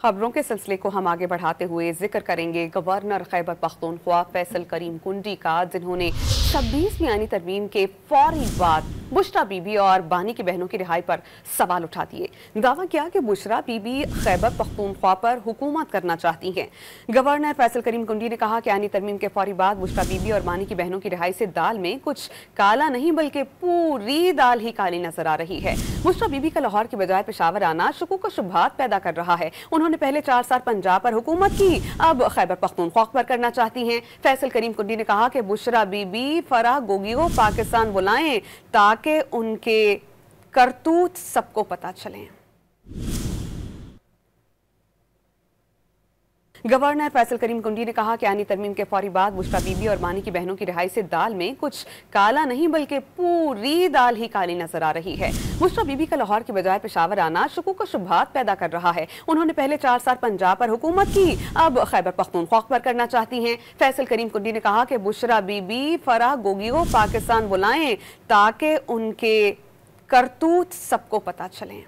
खबरों के सिलसिले को हम आगे बढ़ाते हुए जिक्र करेंगे गवर्नर खैबर पख्तूनख्वा फैसल करीम कुंडी का, जिन्होंने 26वीं आईनी तरमीम के फौरी बाद बुशरा बीबी और बानी की बहनों की रिहाई पर सवाल उठा दिए। दावा किया कि बुशरा बीबी खैबर पख्तूनख्वा पर हुकूमत करना चाहती हैं। गवर्नर फैसल करीम कुंडी ने कहा कि आईनी तरमीम के फौरी बाद बुशरा बीबी और बानी की बहनों की रिहाई से दाल में कुछ काला नहीं बल्कि पूरी दाल ही काली नजर आ रही है। बुशरा बीबी का लाहौर की बजाय पेशावर आना शकूक व शुबहात पैदा कर रहा है। उन्होंने पहले 4 साल पंजाब पर हुकूमत की, अब खैबर पख्तूनख्वा पर करना चाहती हैं। फैसल करीम कुंडी ने कहा कि बुशरा बीबी फराह गोगी को पाकिस्तान बुलाएं ताकि उनके करतूत सबको पता चलें। गवर्नर फैसल करीम कुंडी ने कहा कि आईनी तरमीम के फौरी बाद बुशरा बीबी और बानी की बहनों की रिहाई से दाल में कुछ काला नहीं बल्कि पूरी दाल ही काली नजर आ रही है। बुशरा बीबी का लाहौर की बजाय पेशावर आना शकूक व शुबहात पैदा कर रहा है। उन्होंने पहले 4 साल पंजाब पर हुकूमत की, अब खैबर पख्तूनख्वा पर करना चाहती हैं। फैसल करीम कुंडी ने कहा कि बुशरा बीबी फराह गोगी को पाकिस्तान बुलाएं ताकि उनके करतूत सबको पता चलें।